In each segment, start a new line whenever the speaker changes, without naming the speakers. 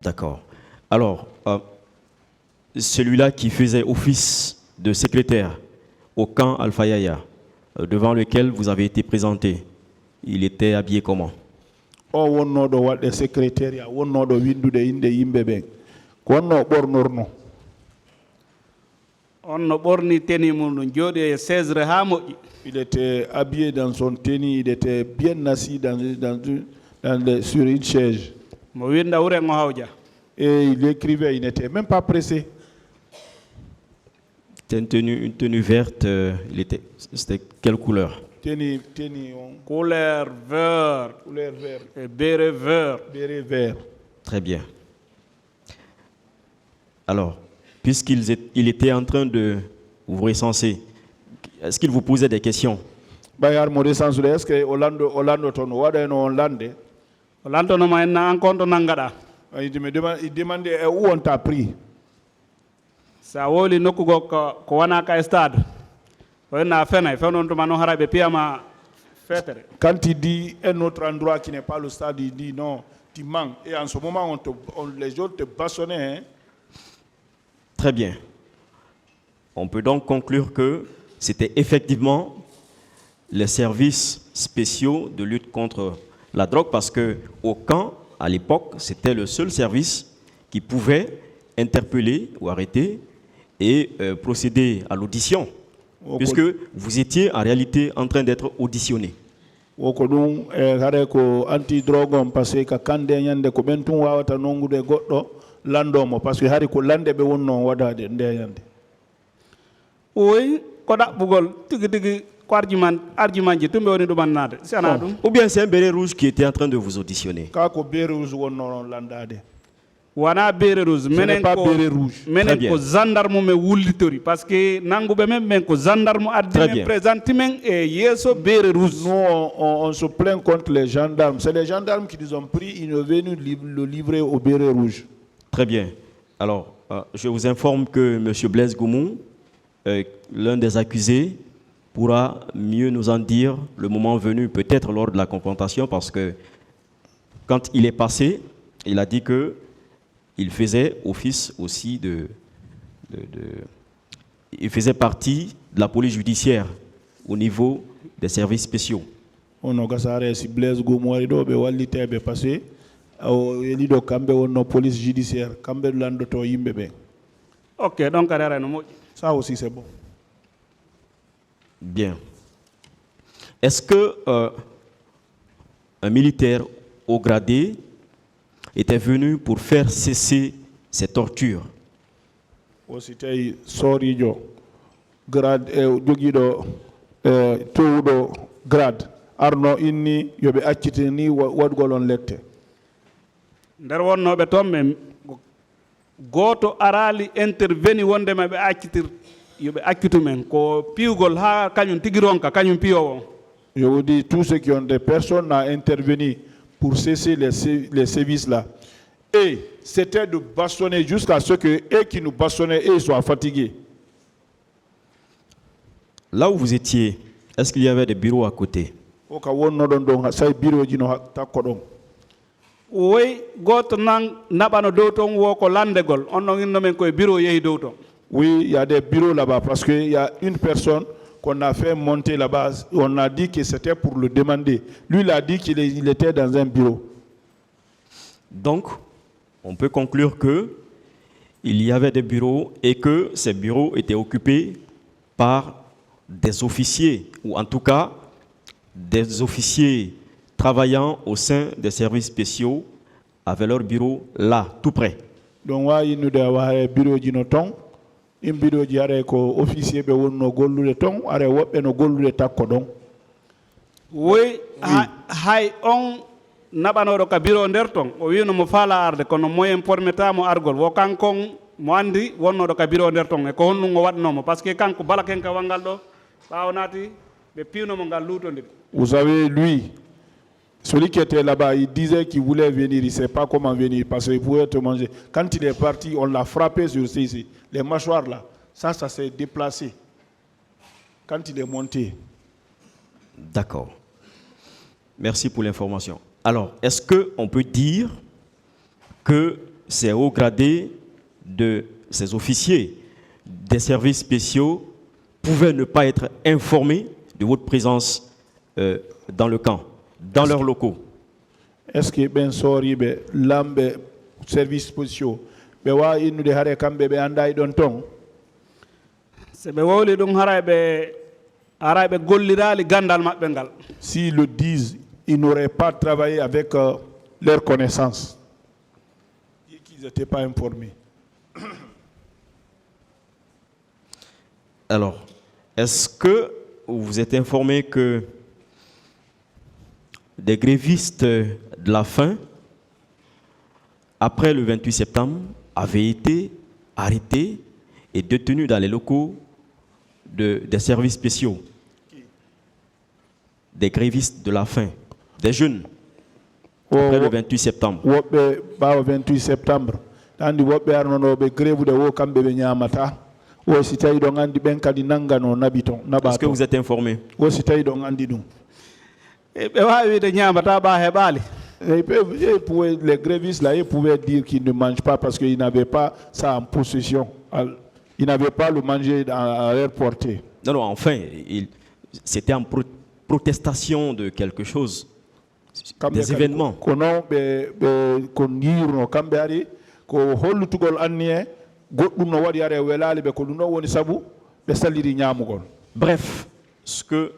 D'accord. Alors, celui-là qui faisait office de secrétaire au camp Alpha Yaya, devant lequel vous avez été présenté, il était habillé comment?
O wonnoɗo waɗde secrétariat wonnoɗo windude inde yimɓe ɓen ko wonno ɓornorno.
On no ɓorni teni mum ɗum jooɗi e 16 ha moƴƴi.
Il était habillé dans son tenue, il était bien assis sur une chaise.
Mo winda wuren o hawja.
Et il écrivait, il n'était même pas pressé.
C'était une tenue verte, c'était quelle couleur?
Tenue
Couleur vert.
couleur vert.
Et béret vert.
Béret vert.
Très bien. Alors, puisqu'il était en train de vous recenser, est-ce qu'il vous posait des questions?
Bayar mo recensude est-ce que Orlando ton waɗano on lande?
Orlando no ma en en compte nangaɗa.
Il demandait où on t'a pris.
Sa woli nokkugo ko wana ka stade. Wena fenay fenon to mano harabe piyama fetere.
Quand il dit un autre endroit qui n'est pas le stade, il dit non, tu manques. Et en ce moment, les autres te bâchonnaient. Hein?
Très bien. On peut donc conclure que c'était effectivement les services spéciaux de lutte contre la drogue, parce qu'au camp, à l'époque, c'était le seul service qui pouvait interpeller ou arrêter et procéder à l'audition, puisque vous étiez en réalité en train d'être auditionné.
Anti-drogue parce que kande nyande ko bentum wawata nongude goddo landomo parce que hari ko lande be wonno wadade ndeyande.
Oui, ko dabbugol tigi ko argument ji tumbe woni dum nade sana dum.
Ou bien c'est un béret rouge qui était en train de vous auditionner.
Ka ko béret rouge wonno landade.
Wana béret rouge menen ko gendarme me wullitori parce que nangube men ko gendarme addi présente men et yeso béret rouge.
Nous on se plaint contre les gendarmes, c'est les gendarmes qui nous ont pris, ils sont venus le livrer au béret rouge.
Très bien. Alors je vous informe que M. Blaise Goumou, l'un des accusés, pourra mieux nous en dire le moment venu, peut-être lors de la confrontation, parce que quand il est passé, il a dit que il faisait office aussi il faisait partie de la police judiciaire au niveau des services spéciaux.
On a gasaré si Blaise Goumou do be wallitebe passé o elido kambe wonno police judiciaire kambe landoto yimbe be.
OK, donc
ça aussi c'est bon.
Bien. Est-ce que un militaire haut gradé était venu pour faire cesser ces tortures?
Aussi tay sorijo grade jogido towdo grade arno inni yobe accitini wadgolon lette.
Nder wonnobe tomme goto arali interveni wonde mabe accitir yobe accitu men ko piugol ha kanyum tigironka kanyum piyowo.
Je vous dis, tous ceux qui ont des personnes à intervenir pour cesser les services là. Et c'était de bâchonner jusqu'à ce que eux qui nous bâchonnaient, eux soient fatigués.
Là où vous étiez, est-ce qu'il y avait des bureaux à côté?
Oui, goto nang nabano doton wo ko landegol onno inno men ko bureau yehi doton.
Oui, il y a des bureaux là-bas parce qu'il y a une personne qu'on a fait monter là-bas. On a dit que c'était pour le demander. Lui, il a dit qu'il était dans un bureau.
Donc, on peut conclure que il y avait des bureaux et que ces bureaux étaient occupés par des officiers, ou en tout cas des officiers travaillant au sein des services spéciaux avaient leur bureau là, tout près.
Donc, il nous a bureau d'inoton. In bureau ji are ko officier be wonno gollude ton are wobbe no gollude takko don.
Oui, hay on nabanoɗo ka bureau nder ton o wino mo faala arde kono moyen pormetamo argol wo kankon mo andi wonnoɗo ka bureau nder ton e ko honnugo waɗnomo par ce que kanko bala ken ka wangal ɗo ɓawo naati ɓe piwnomo ngal lutondir.
Vous savez, lui, celui qui était là-bas, il disait qu'il voulait venir, il ne sait pas comment venir parce qu'il pouvait te manger. Quand il est parti, on l'a frappé sur ici, les mâchoires là. Ça s'est déplacé. Quand il est monté.
D'accord. Merci pour l'information. Alors, est-ce qu'on peut dire que ces hauts gradés, de ces officiers des services spéciaux pouvaient ne pas être informés de votre présence dans le camp, dans leurs locaux?
Est-ce que ben sori be lambe service spéciaux be wa inu de hare kambe be anda e don ton?
se ɓe wowli ɗum haray ɓe gollirali gandal maɓɓe ngal.
S'ils le disent, ils n'auraient pas travaillé avec leur connaissance. Et qu'ils n'étaient pas informés.
Alors, est-ce que vous êtes informé que des grévistes de la faim, après le 28 septembre, avaient été arrêtés et détenus dans les locaux des services spéciaux? Des grévistes de la faim, des jeunes, après le 28 septembre.
Le 28 septembre, tandi woɓɓe arnonoɓe grève de wo kamɓe ɓe ñamata o si tawi ɗon andi ɓen kadi nangano nabiton naɓa.
Est-ce que vous êtes informé?
o si tawi ɗon andi ɗum.
ɓe wawi wiide ñamata ɓa heɓali.
Les grévistes là, ils pouvaient dire qu'ils ne mangent pas parce qu'ils n'avaient pas ça en possession. Ils n'avaient pas le manger à leur portée.
Non, non, enfin, c'était en protestation de quelque chose, des événements. Bref,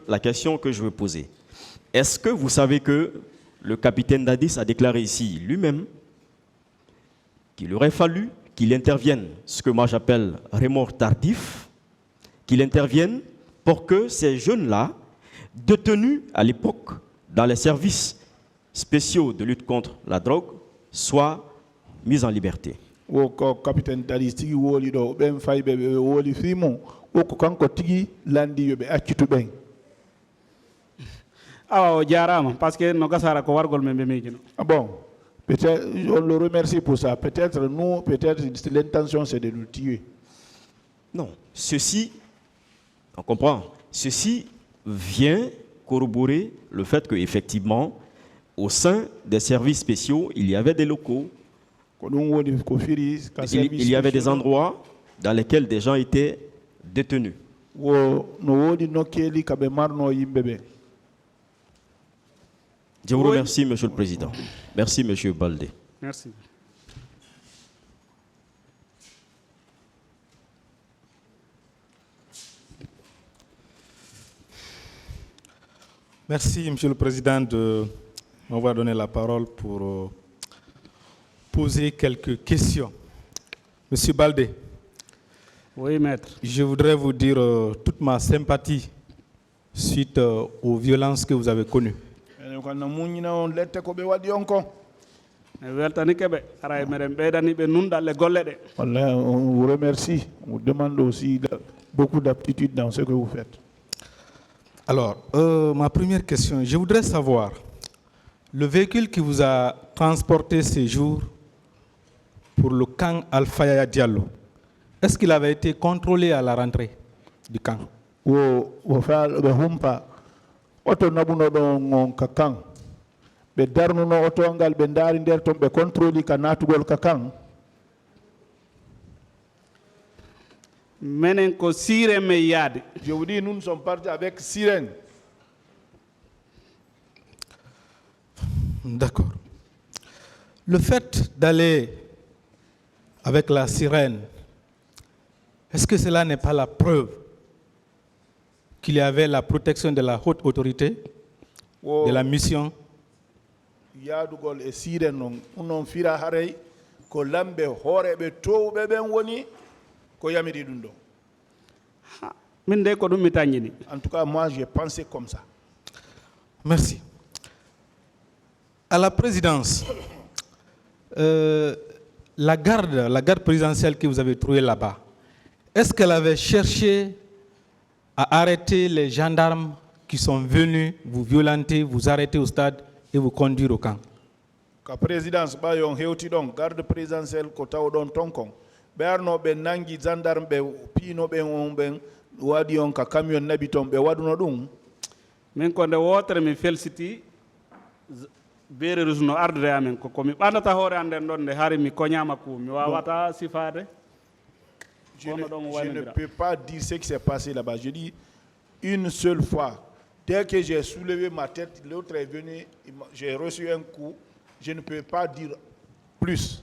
la question que je veux poser, est-ce que vous savez que le capitaine Dadis a déclaré ici lui-même qu'il aurait fallu qu'il intervienne, ce que moi j'appelle remords tardif, qu'il intervienne pour que ces jeunes-là, détenus à l'époque dans les services spéciaux de lutte contre la drogue, soient mis en liberté?
O capitaine Dadis tigi woli do ben faybe woli fimo o ko kanko tigi landi yobe accitu ben.
awa o jarama parce que no gasara ko wargol men ɓe mejino.
Ah bon, peut-être on le remercie pour ça. Peut-être nous, peut-être l'intention c'est de nous tuer.
Non, ceci, on comprend, ceci vient corroborer le fait qu'effectivement, au sein des services spéciaux, il y avait des locaux, il y avait des endroits dans lesquels des gens étaient détenus. Je vous remercie, Monsieur le Président. Merci, Monsieur Baldé.
Merci.
Merci, Monsieur le Président, de m'avoir donné la parole pour poser quelques questions. Monsieur Baldé.
Oui, maître.
Je voudrais vous dire toute ma sympathie suite aux violences que vous avez connues.
On vous remercie. On vous demande aussi beaucoup d'aptitude dans ce que vous faites.
Alors, ma première question, je voudrais savoir, le véhicule qui vous a transporté ces jours pour le camp Alpha Yaya Diallo, est-ce qu'il avait été contrôlé à la rentrée du camp?
Oto nabuno don kakang be darnuno oto ngal be ndari nder ton be contrôle ka natugol kakang
menen ko sirène me yade.
Je vous dis, nous sommes partis avec sirène.
D'accord. Le fait d'aller avec la sirène, est-ce que cela n'est pas la preuve qu'il y avait la protection de la haute autorité, de la mission?
Yadugol e sirène non unon fira harey ko lambe horeɓe towɓe ɓen woni ko yamiri ɗum ɗo.
Min de ko ɗum mi tañini.
En tout cas, moi j'ai pensé comme ça.
Merci. À la présidence, la garde présidentielle que vous avez trouvée là-bas, est-ce qu'elle avait cherché à arrêter les gendarmes qui sont venus vous violenter, vous arrêter au stade et vous conduire au camp?
La présidence ba yon hewti don garde présidentielle ko taw don tonkon be arno be nangi gendarme be pino be on ben wadi on ka camion nabi ton be waduno dum.
Min ko nde wotere mi felsiti beere rusno ardude amen ko komi ɓandata hoore anden ɗon nde hari mi koñama ko mi wawata sifade.
Je ne peux pas dire ce qui s'est passé là-bas. Je dis une seule fois. Dès que j'ai soulevé ma tête, l'autre est venu, j'ai reçu un coup. Je ne peux pas dire plus.